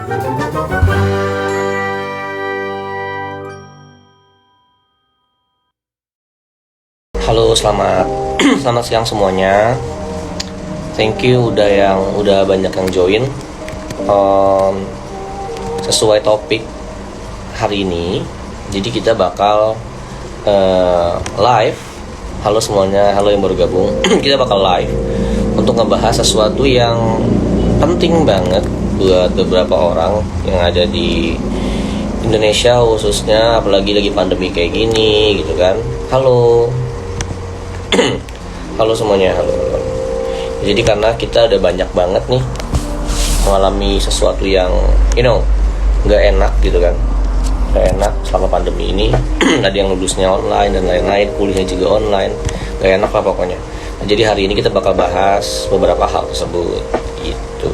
Halo, selamat siang semuanya. Thank you udah banyak yang join. Sesuai topik hari ini, jadi kita bakal live. Halo semuanya, halo yang baru gabung. Kita bakal live untuk ngebahas sesuatu yang penting banget buat beberapa orang yang ada di Indonesia khususnya, apalagi lagi pandemi kayak gini gitu kan. Halo. Halo semuanya, halo. Jadi karena kita udah banyak banget nih mengalami sesuatu yang nggak enak gitu kan, nggak enak selama pandemi ini. Ada yang lulusnya online dan lain-lain, kuliahnya juga online, nggak enak lah pokoknya. Nah, jadi hari ini kita bakal bahas beberapa hal tersebut gitu.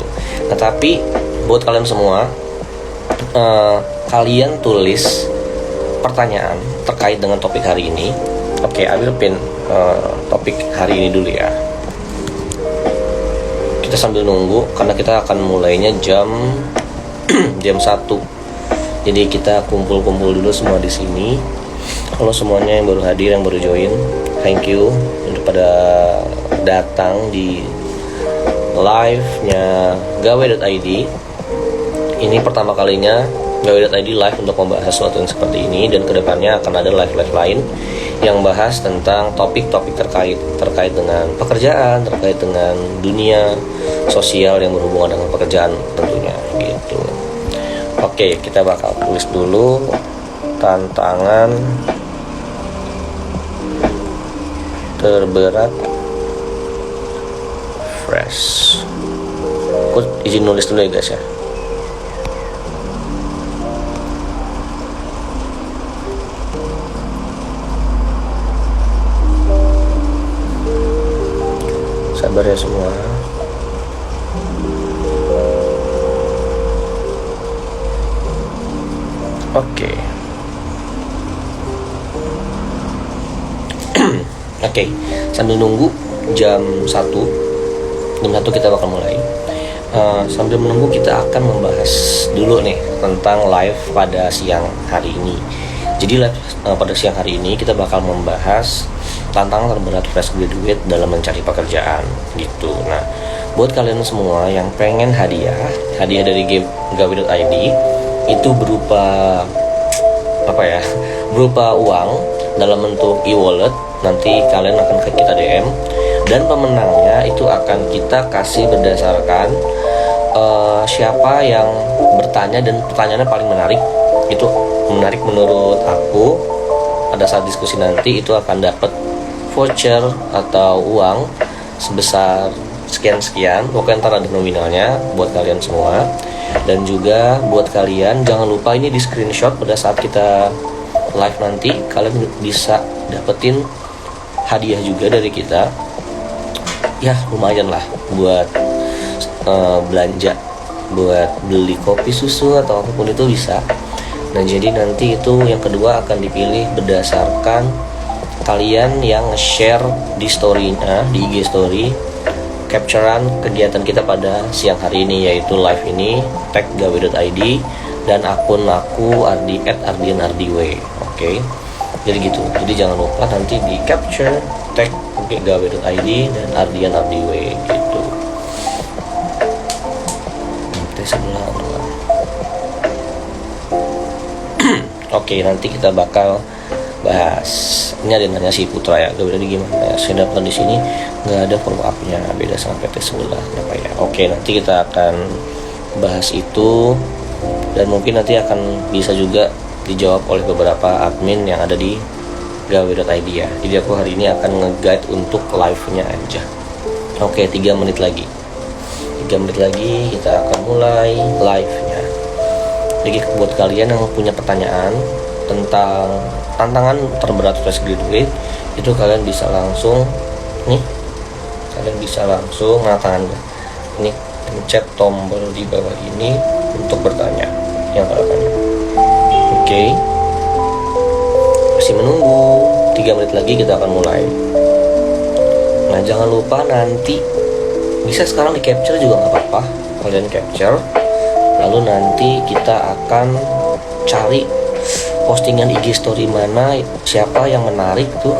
Nah tapi buat kalian semua, kalian tulis pertanyaan terkait dengan topik hari ini. Oke, I will pin topik hari ini dulu ya. Kita sambil nunggu karena kita akan mulainya jam 1. Jadi kita kumpul-kumpul dulu semua di sini. Halo semuanya yang baru hadir, yang baru join. Thank you untuk pada datang di live-nya gawe.id. Ini pertama kalinya gawe.id live untuk membahas sesuatu yang seperti ini, dan kedepannya akan ada live-live lain yang bahas tentang topik-topik terkait dengan pekerjaan, terkait dengan dunia sosial yang berhubungan dengan pekerjaan tentunya gitu. Oke, kita bakal tulis dulu tantangan terberat fresh. Aku izin nulis dulu ya guys ya. Sabar ya semua. Oke. Oke, sambil nunggu jam 1 kita bakal mulai. Sambil menunggu kita akan membahas dulu nih tentang live pada siang hari ini. Jadi live pada siang hari ini kita bakal membahas tantangan terberat fresh graduate dalam mencari pekerjaan gitu. Nah, buat kalian semua yang pengen hadiah dari gawe.id itu berupa berupa uang dalam bentuk e-wallet. Nanti kalian akan ke kita DM, dan pemenangnya itu akan kita kasih berdasarkan siapa yang bertanya dan pertanyaannya paling menarik. Itu menarik menurut aku. Pada saat diskusi nanti itu akan dapat voucher atau uang sebesar sekian-sekian, pokoknya ntar ada nominalnya buat kalian semua. Dan juga buat kalian jangan lupa ini di screenshot pada saat kita live nanti, kalian bisa dapetin hadiah juga dari kita. Ya lumayan lah buat belanja, buat beli kopi, susu atau apapun itu bisa. Nah jadi nanti itu yang kedua akan dipilih berdasarkan kalian yang share di story-nya, di IG story, capturean kegiatan kita pada siang hari ini, yaitu live ini, tag gawe.id dan akun aku @ardianardiw. Oke, jadi gitu. Jadi jangan lupa nanti di capture tag gawe.id dan ardianardiw gitu. Sebelah Oke, nanti kita bakal bahas. Ini ada nanya si Putra ya, gawe tadi gimana ya? Saya dapat di sini nggak ada follow up-nya, beda sama PT sebelah, kenapa ya? Oke, nanti kita akan bahas itu, dan mungkin nanti akan bisa juga dijawab oleh beberapa admin yang ada di gawe.id ya. Jadi aku hari ini akan nge-guide untuk live-nya aja. Oke, 3 menit lagi kita akan mulai live-nya. Jadi buat kalian yang punya pertanyaan tentang tantangan terberat fresh graduate, itu kalian bisa langsung mengatakan ini, pencet tombol di bawah ini untuk bertanya yang kalian. Oke. Masih menunggu 3 menit lagi kita akan mulai. Nah jangan lupa nanti bisa sekarang di capture juga nggak apa-apa, kalian capture Lalu nanti kita akan cari postingan IG story mana, siapa yang menarik tuh,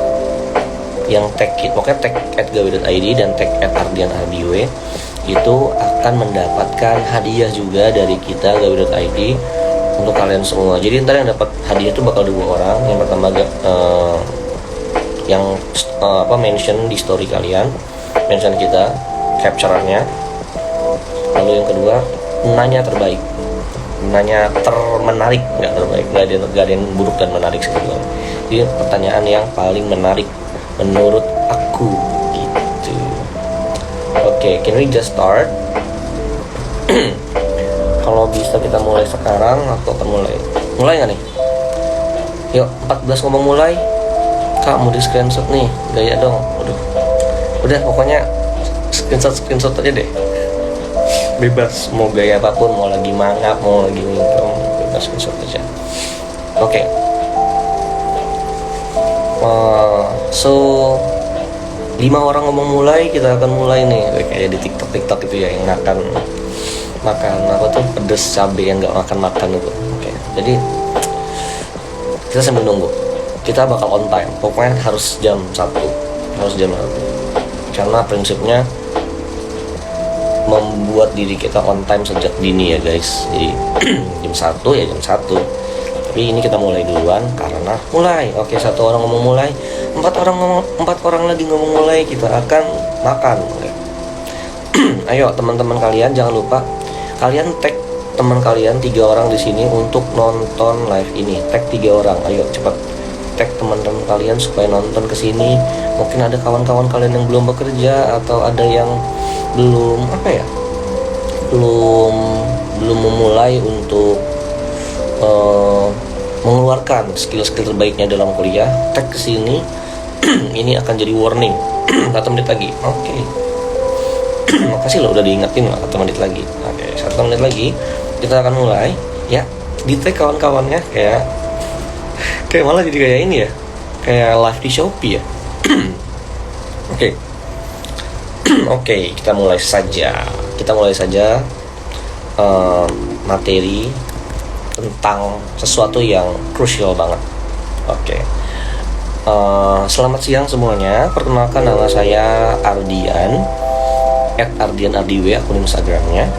yang tag pokoknya tag @gawe.id dan tag @ardianardiw, itu akan mendapatkan hadiah juga dari kita gawe.id untuk kalian semua. Jadi ntar yang dapat hadiah itu bakal 2 orang. Yang pertama mention di story kalian, mention kita, capture-nya. Lalu yang kedua, nanya terbaik, nanya termenarik, nggak terbaik, nggak ada yang buruk dan menarik sebetulnya. Jadi pertanyaan yang paling menarik menurut aku gitu. Oke, can we just start? Kalau bisa kita mulai sekarang, aku akan mulai nggak nih? Yuk, 14 ngomong mulai. Kak, mau di screenshot nih, gaya dong. Udah pokoknya screenshot aja deh. Bebas, mau gaya apapun, mau lagi mangap, mau lagi minum, bebas screenshot aja. Oke. So 5 orang ngomong mulai, kita akan mulai nih. Kayak di TikTok itu ya, yang makan apa tuh, pedes cabai yang nggak makan itu. Oke. Jadi kita sambil nunggu. Kita bakal on time. Pokoknya harus jam 1. Karena prinsipnya membuat diri kita on time sejak dini ya guys. Jadi jam 1 ya jam 1. Tapi ini kita mulai duluan karena mulai. Oke, 1 orang ngomong mulai, 4 orang lagi ngomong mulai, kita akan makan. Oke. Ayo teman-teman kalian, jangan lupa kalian tag teman kalian 3 orang di sini untuk nonton live ini. Tag 3 orang. Ayo cepat tag teman-teman kalian supaya nonton ke sini. Mungkin ada kawan-kawan kalian yang belum bekerja atau ada yang belum memulai untuk mengeluarkan skill-skill terbaiknya dalam kuliah. Tag ke sini. Ini akan jadi warning. 1 menit lagi. Oke. Makasih lo udah diingetin lah, 1 menit lagi. Oke, 1 menit lagi kita akan mulai ya. Di tag kawan-kawannya kayak malah jadi kayak ini ya, kayak live di Shopee ya. Oke, kita mulai saja materi tentang sesuatu yang krusial banget. Oke. Selamat siang semuanya. Perkenalkan, nama saya Ardian @ardianardiw, akun Instagramnya.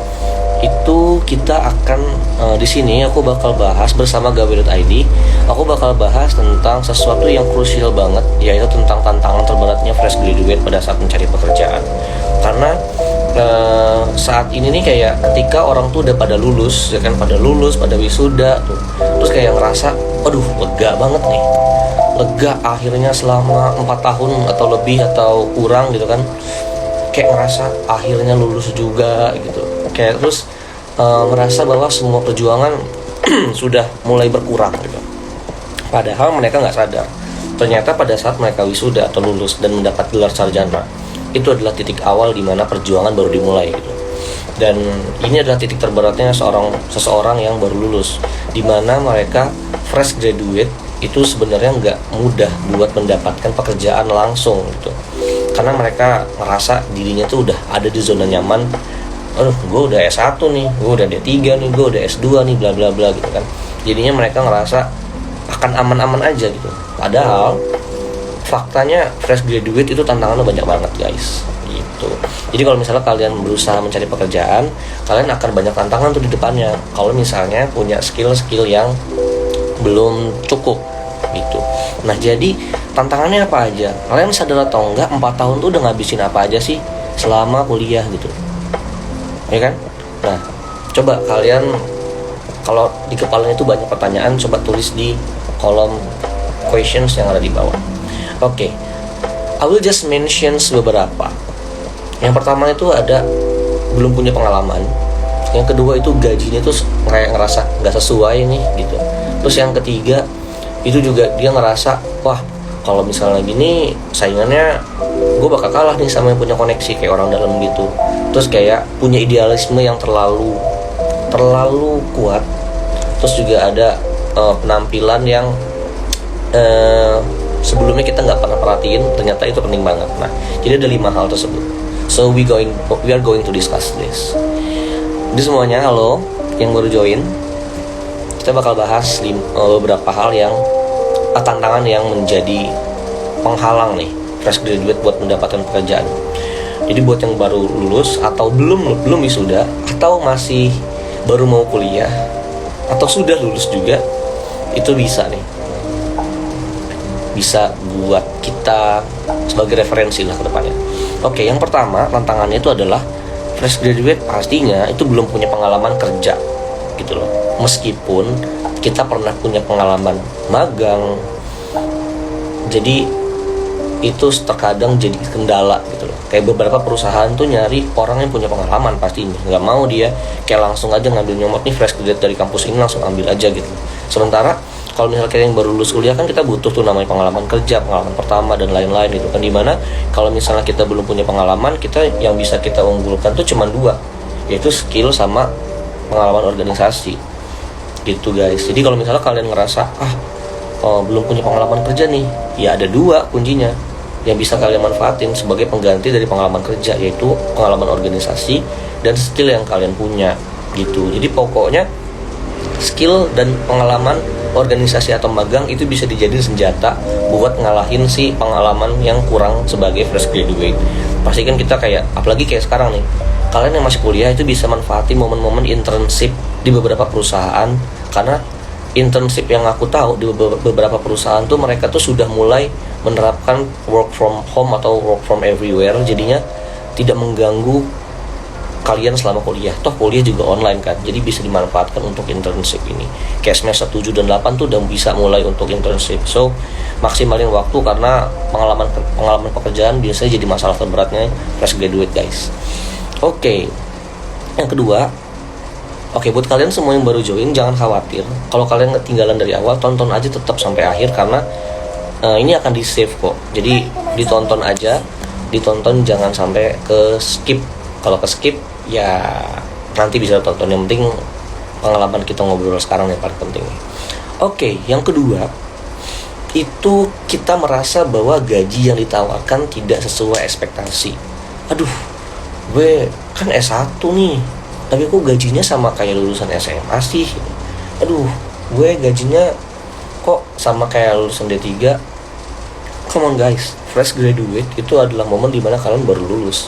Itu kita akan di sini aku bakal bahas bersama gawe.id. Aku bakal bahas tentang sesuatu yang krusial banget, yaitu tentang tantangan terberatnya fresh graduate pada saat mencari pekerjaan. Karena saat ini nih kayak ketika orang tuh udah pada lulus, ya kan, pada wisuda tuh, terus kayak ngerasa, aduh lega banget nih, lega akhirnya selama 4 tahun atau lebih atau kurang gitu kan, kayak ngerasa akhirnya lulus juga gitu, kayak terus merasa bahwa semua perjuangan sudah mulai berkurang gitu. Padahal mereka nggak sadar, ternyata pada saat mereka wisuda atau lulus dan mendapat gelar sarjana, itu adalah titik awal di mana perjuangan baru dimulai gitu. Dan ini adalah titik terberatnya seseorang yang baru lulus, di mana mereka fresh graduate itu sebenarnya nggak mudah buat mendapatkan pekerjaan langsung gitu. Karena mereka ngerasa dirinya tuh udah ada di zona nyaman. Aduh, gue udah S1 nih, gue udah D3 nih, gue udah S2 nih, bla bla bla gitu kan. Jadinya mereka ngerasa akan aman-aman aja gitu. Padahal faktanya fresh graduate itu tantangannya banyak banget guys gitu. Jadi kalau misalnya kalian berusaha mencari pekerjaan, kalian akan banyak tantangan tuh di depannya. Kalau misalnya punya skill-skill yang belum cukup gitu. Nah, jadi tantangannya apa aja? Kalian sadar atau enggak, 4 tahun tuh udah ngabisin apa aja sih selama kuliah gitu, ya kan? Nah, coba kalian kalau di kepalanya itu banyak pertanyaan, coba tulis di kolom questions yang ada di bawah. Oke, I will just mention beberapa. Yang pertama itu ada belum punya pengalaman. Yang kedua itu gajinya tuh kayak ngerasa nggak sesuai nih gitu. Terus yang ketiga itu juga dia ngerasa, wah kalau misalnya gini saingannya gue bakal kalah nih sama yang punya koneksi kayak orang dalam gitu. Terus kayak punya idealisme yang terlalu kuat. Terus juga ada penampilan yang sebelumnya kita nggak pernah perhatiin, ternyata itu penting banget. Nah, jadi ada 5 hal tersebut. So we are going to discuss this. Jadi semuanya, halo, yang baru join, kita bakal bahas beberapa hal yang tantangan yang menjadi penghalang nih fresh graduate buat mendapatkan pekerjaan. Jadi buat yang baru lulus atau belum wisuda, atau masih baru mau kuliah, atau sudah lulus juga, itu bisa nih, bisa buat kita sebagai referensi lah ke depannya. Oke, yang pertama tantangannya itu adalah fresh graduate pastinya itu belum punya pengalaman kerja gitu loh. Meskipun kita pernah punya pengalaman magang, jadi itu terkadang jadi kendala gitu loh. Kayak beberapa perusahaan tuh nyari orang yang punya pengalaman pastinya, nggak mau dia kayak langsung aja ngambil nyomot nih fresh graduate dari kampus ini langsung ambil aja gitu. Sementara kalau misalnya kita yang baru lulus kuliah kan kita butuh tuh namanya pengalaman kerja, pengalaman pertama dan lain-lain gitu kan. Dimana kalau misalnya kita belum punya pengalaman, kita yang bisa kita unggulkan tuh cuma dua, yaitu skill sama pengalaman organisasi gitu guys. Jadi kalau misalnya kalian ngerasa belum punya pengalaman kerja nih, ya ada dua kuncinya yang bisa kalian manfaatin sebagai pengganti dari pengalaman kerja, yaitu pengalaman organisasi dan skill yang kalian punya gitu. Jadi pokoknya skill dan pengalaman organisasi atau magang itu bisa dijadiin senjata buat ngalahin si pengalaman yang kurang sebagai fresh graduate. Pastikan kita kayak, apalagi kayak sekarang nih, kalian yang masih kuliah itu bisa manfaatin momen-momen internship di beberapa perusahaan. Karena internship yang aku tahu di beberapa perusahaan tuh mereka tuh sudah mulai menerapkan work from home atau work from everywhere, jadinya tidak mengganggu kalian selama kuliah. Toh kuliah juga online kan, jadi bisa dimanfaatkan untuk internship ini. Kayak semester 7 dan 8 tuh udah bisa mulai untuk internship. So maksimalin waktu, karena pengalaman pekerjaan biasanya jadi masalah terberatnya fresh graduate guys. Oke. Yang kedua, buat kalian semua yang baru join, jangan khawatir kalau kalian ketinggalan dari awal. Tonton aja tetap sampai akhir, karena ini akan di save kok. Jadi ditonton aja, jangan sampai ke skip. Kalau ke skip ya nanti bisa tonton. Yang penting pengalaman kita ngobrol sekarang yang paling penting. Oke, yang kedua itu kita merasa bahwa gaji yang ditawarkan tidak sesuai ekspektasi. Aduh, gue kan S1 nih, tapi kok gajinya sama kayak lulusan SMA sih. Aduh, gue gajinya kok sama kayak lulusan D3. Come on guys, fresh graduate itu adalah momen dimana kalian baru lulus.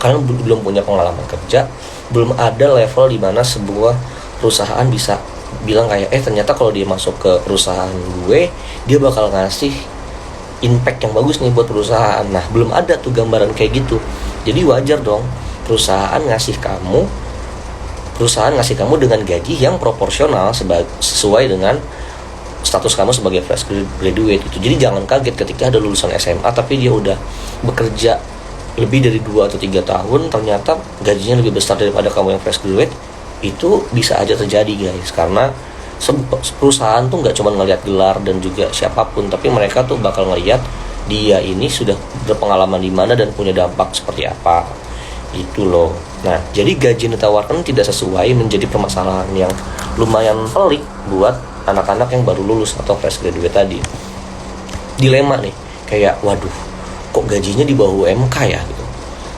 Kalian belum punya pengalaman kerja, belum ada level dimana sebuah perusahaan bisa bilang kayak ternyata kalau dia masuk ke perusahaan gue, dia bakal ngasih impact yang bagus nih buat perusahaan. Nah, belum ada tuh gambaran kayak gitu. Jadi wajar dong perusahaan ngasih kamu dengan gaji yang proporsional sesuai dengan status kamu sebagai fresh graduate itu. Jadi jangan kaget ketika ada lulusan SMA tapi dia udah bekerja lebih dari 2 atau 3 tahun, ternyata gajinya lebih besar daripada kamu yang fresh graduate. Itu bisa aja terjadi guys, karena perusahaan tuh nggak cuma ngelihat gelar dan juga siapapun, tapi mereka tuh bakal ngelihat dia ini sudah berpengalaman di mana dan punya dampak seperti apa gitu loh. Nah, jadi gaji yang ditawarkan tidak sesuai menjadi permasalahan yang lumayan pelik buat anak-anak yang baru lulus atau fresh graduate tadi. Dilema nih, kayak waduh, kok gajinya di bawah UMK ya gitu.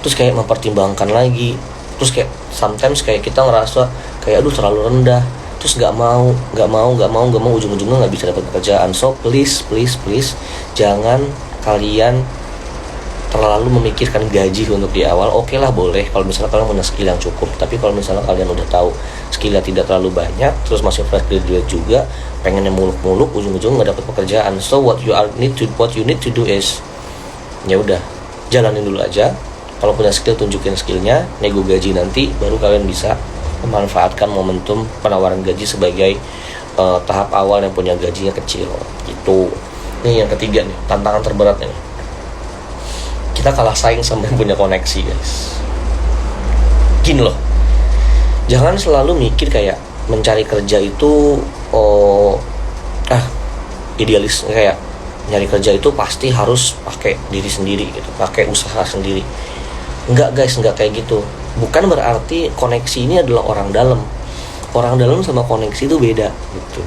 Terus kayak mempertimbangkan lagi, terus kayak sometimes kayak kita ngerasa kayak aduh terlalu rendah, terus nggak mau ujung-ujungnya nggak bisa dapat pekerjaan. So please jangan kalian terlalu memikirkan gaji untuk di awal. Oke lah, boleh kalau misalnya kalian punya skill yang cukup, tapi kalau misalnya kalian udah tahu skillnya tidak terlalu banyak, terus masih fresh graduate juga, pengennya muluk-muluk, ujung-ujung nggak dapat pekerjaan. So what you need to do is ya udah jalanin dulu aja. Kalau punya skill, tunjukin skillnya, nego gaji nanti, baru kalian bisa memanfaatkan momentum penawaran gaji sebagai tahap awal yang punya gajinya kecil gitu. Ini yang ketiga nih, tantangan terberatnya nih. Kita kalah saing sama yang punya koneksi guys. Gini loh, jangan selalu mikir kayak mencari kerja itu idealis, kayak nyari kerja itu pasti harus pakai diri sendiri gitu, pakai usaha sendiri. Enggak guys, enggak kayak gitu. Bukan berarti koneksi ini adalah orang dalam. Orang dalam sama koneksi itu beda gitu.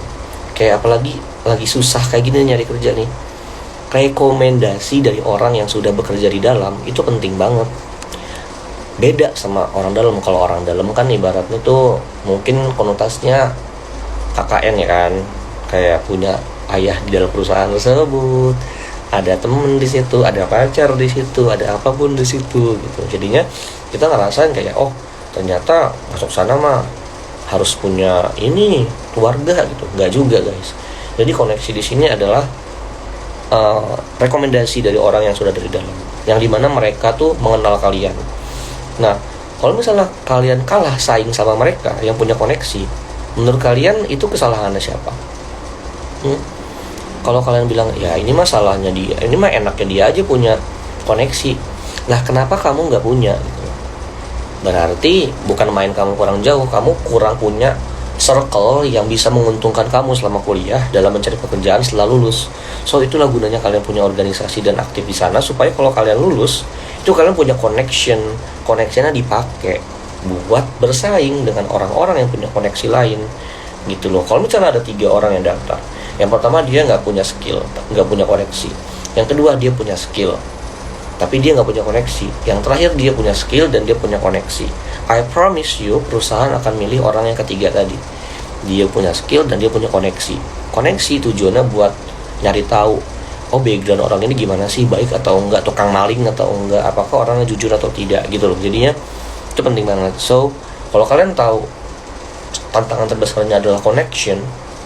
Kayak apalagi lagi susah kayak gini nyari kerja nih, rekomendasi dari orang yang sudah bekerja di dalam itu penting banget. beda sama orang dalam. Kalau orang dalam kan ibaratnya tuh mungkin konotasinya KKN ya kan, kayak punya ayah di dalam perusahaan tersebut, ada temen di situ, ada pacar di situ, ada apapun di situ gitu. Jadinya kita ngerasain kayak oh ternyata masuk sana mah harus punya ini keluarga gitu. Nggak juga guys. Jadi koneksi di sini adalah rekomendasi dari orang yang sudah dari dalam, yang dimana mereka tuh mengenal kalian. Nah, kalau misalnya kalian kalah saing sama mereka yang punya koneksi, menurut kalian itu kesalahannya siapa? Kalau kalian bilang, ya ini mah salahnya dia, ini mah enaknya dia aja punya koneksi. Lah kenapa kamu nggak punya? Gitu. Berarti bukan main kamu kurang jauh, kamu kurang punya circle yang bisa menguntungkan kamu selama kuliah dalam mencari pekerjaan setelah lulus. So itulah gunanya kalian punya organisasi dan aktif di sana, supaya kalau kalian lulus itu kalian punya connectionnya dipakai buat bersaing dengan orang-orang yang punya koneksi lain gitu loh. Kalau misalnya ada 3 orang yang daftar, yang pertama dia nggak punya skill, nggak punya koneksi. Yang kedua dia punya skill, tapi dia nggak punya koneksi. Yang terakhir dia punya skill dan dia punya koneksi. I promise you, perusahaan akan milih orang yang ketiga tadi. Dia punya skill dan dia punya koneksi. Koneksi tujuannya buat nyari tahu, oh background orang ini gimana sih, baik atau enggak, tukang maling atau enggak, apakah orangnya jujur atau tidak gitu loh. Jadinya itu penting banget. So kalau kalian tahu tantangan terbesarnya adalah connection,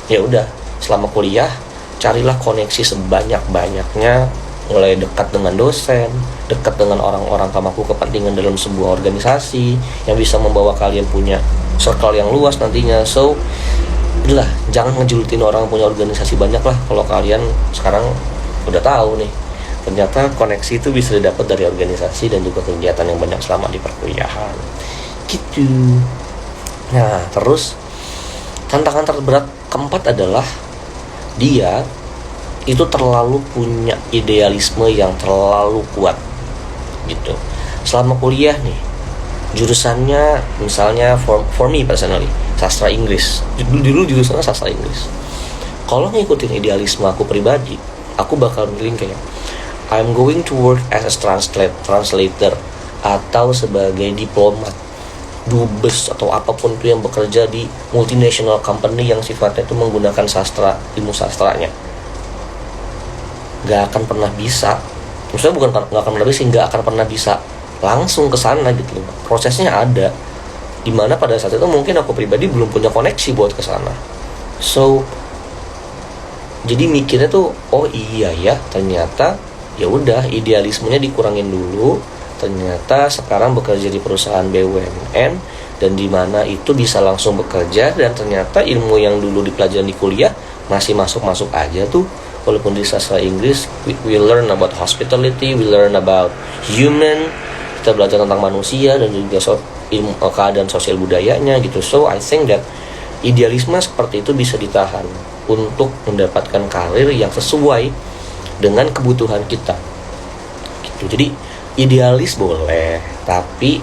ya udah selama kuliah carilah koneksi sebanyak-banyaknya, mulai dekat dengan dosen, dekat dengan orang-orang pemangku kepentingan dalam sebuah organisasi yang bisa membawa kalian punya circle yang luas nantinya. So udahlah, jangan ngejulutin orang punya organisasi banyak lah. Kalau kalian sekarang udah tahu nih, ternyata koneksi itu bisa didapat dari organisasi dan juga kegiatan yang banyak selama di perkuliahan gitu. Nah terus tantangan terberat keempat adalah dia itu terlalu punya idealisme yang terlalu kuat gitu. Selama kuliah nih, jurusannya misalnya for me personally sastra Inggris, dulu jurusannya sastra Inggris. Kalau ngikutin idealisme aku pribadi, aku bakal milih kayak I'm going to work as a translator atau sebagai diplomat, dubes atau apapun itu yang bekerja di multinational company yang sifatnya itu menggunakan sastra, ilmu sastranya. Gak akan pernah bisa, maksudnya bukan gak akan pernah bisa, gak akan pernah bisa langsung ke sana gitu loh. Prosesnya ada, dimana pada saat itu mungkin aku pribadi belum punya koneksi buat ke sana. So jadi mikirnya tuh, oh iya ya, ternyata ya udah idealismenya dikurangin dulu. Ternyata sekarang bekerja di perusahaan BUMN dan dimana itu bisa langsung bekerja, dan ternyata ilmu yang dulu dipelajari di kuliah masih masuk aja tuh. Walaupun di sastra Inggris we learn about hospitality, we learn about human, kita belajar tentang manusia dan juga ilmu keadaan sosial budayanya gitu. So I think that idealisme seperti itu bisa ditahan untuk mendapatkan karir yang sesuai dengan kebutuhan kita gitu. Jadi idealis boleh, tapi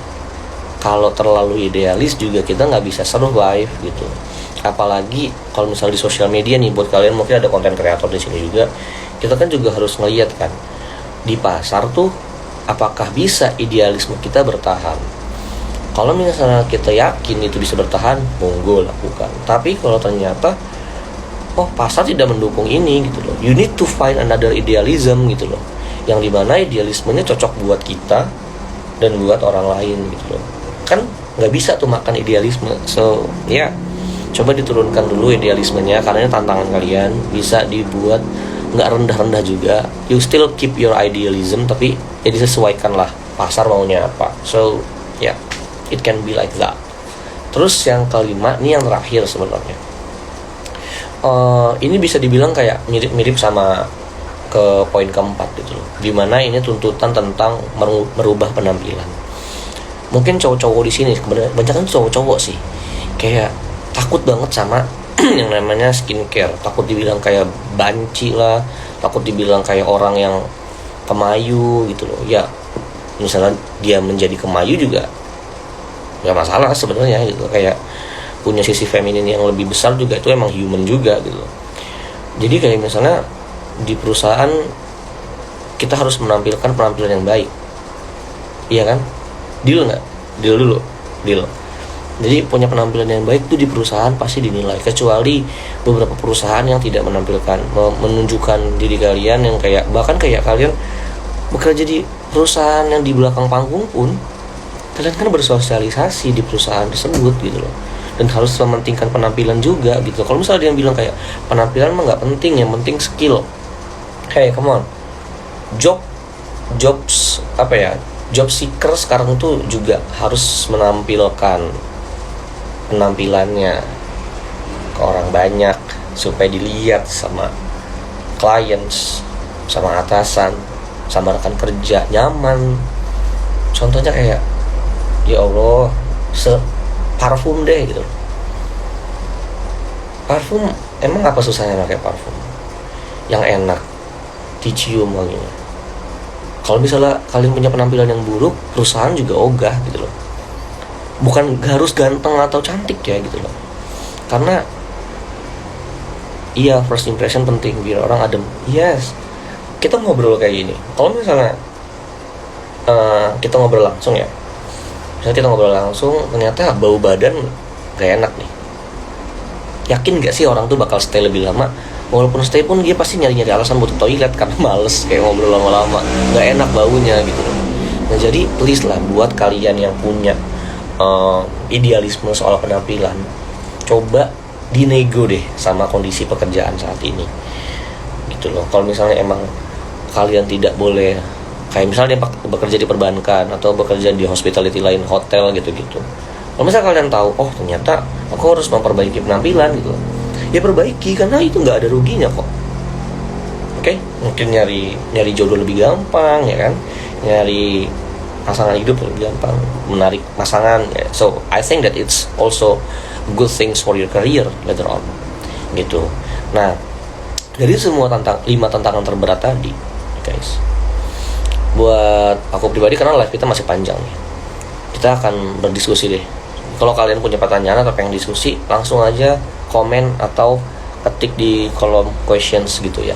kalau terlalu idealis juga kita nggak bisa survive gitu. Apalagi kalau misalnya di sosial media nih, buat kalian mungkin ada konten kreator di sini juga, kita kan juga harus ngeliat kan di pasar tuh apakah bisa idealisme kita bertahan. Kalau misalnya kita yakin itu bisa bertahan, monggo lakukan. Tapi kalau ternyata oh pasar tidak mendukung ini gitu loh, you need to find another idealism gitu loh, yang dimana idealismenya cocok buat kita dan buat orang lain gitu loh. Kan nggak bisa tuh makan idealisme. So ya coba diturunkan dulu idealismenya, karena ini tantangan kalian. Bisa dibuat nggak rendah-rendah juga, you still keep your idealism, tapi ya disesuaikan lah pasar maunya apa. So ya it can be like that. Terus yang kelima, ini yang terakhir sebenarnya, ini bisa dibilang kayak mirip-mirip sama ke poin keempat gitu loh, dimana ini tuntutan tentang merubah penampilan. Mungkin cowok-cowok di sini sebenarnya banyak kan cowok-cowok sih kayak takut banget sama yang namanya skincare, takut dibilang kayak banci lah, takut dibilang kayak orang yang kemayu gitu loh. Ya misalnya dia menjadi kemayu juga nggak masalah sebenarnya gitu, kayak punya sisi feminin yang lebih besar juga, itu emang human juga gitu loh. Jadi kayak misalnya di perusahaan kita harus menampilkan penampilan yang baik, iya kan? Deal nggak? deal dulu, deal. Jadi punya penampilan yang baik tuh di perusahaan pasti dinilai, kecuali beberapa perusahaan yang tidak menampilkan, menunjukkan diri kalian yang kayak, bahkan kayak kalian bekerja di perusahaan yang di belakang panggung pun, kalian kan bersosialisasi di perusahaan tersebut gitu loh, dan harus mementingkan penampilan juga gitu. Kalau misalnya dia bilang kayak penampilan mah nggak penting, yang penting skill. Hey, come on, jobs apa ya, job seeker sekarang tuh juga harus menampilkan penampilannya ke orang banyak supaya dilihat sama clients, sama atasan, sama rekan kerja, nyaman. Contohnya kayak, ya Allah, parfum deh gitu. Parfum, emang apa susahnya pakai parfum yang enak dicium wanginya? Kalau misalnya kalian punya penampilan yang buruk, perusahaan juga ogah gitu loh. Bukan harus ganteng atau cantik ya gitu loh, karena iya, first impression penting biar orang adem. Yes, kita ngobrol kayak gini, kalau misalnya kita ngobrol langsung ya, misalnya kita ngobrol langsung ternyata bau badan gak enak nih, yakin gak sih orang tuh bakal stay lebih lama? Walaupun stay pun dia pasti nyari-nyari alasan buat ke toilet karena males kayak ngobrol lama-lama, gak enak baunya gitu loh. Nah jadi please lah, buat kalian yang punya idealisme soal penampilan, coba dinego deh sama kondisi pekerjaan saat ini gitu loh. Kalau misalnya emang kalian tidak boleh, kayak misalnya bekerja di perbankan atau bekerja di hospitality lain, hotel gitu-gitu, kalau misalnya kalian tahu, oh ternyata aku harus memperbaiki penampilan gitu, ya perbaiki, karena itu nggak ada ruginya kok. Oke? Mungkin nyari jodoh lebih gampang ya kan, nyari pasangan hidup lebih gampang, menarik pasangan ya. So I think that it's also good things for your career later on gitu. Nah, dari semua 5 tantangan terberat tadi guys, buat aku pribadi, karena live kita masih panjang nih, kita akan berdiskusi deh. Kalau kalian punya pertanyaan atau pengen diskusi, langsung aja komen atau ketik di kolom questions gitu ya.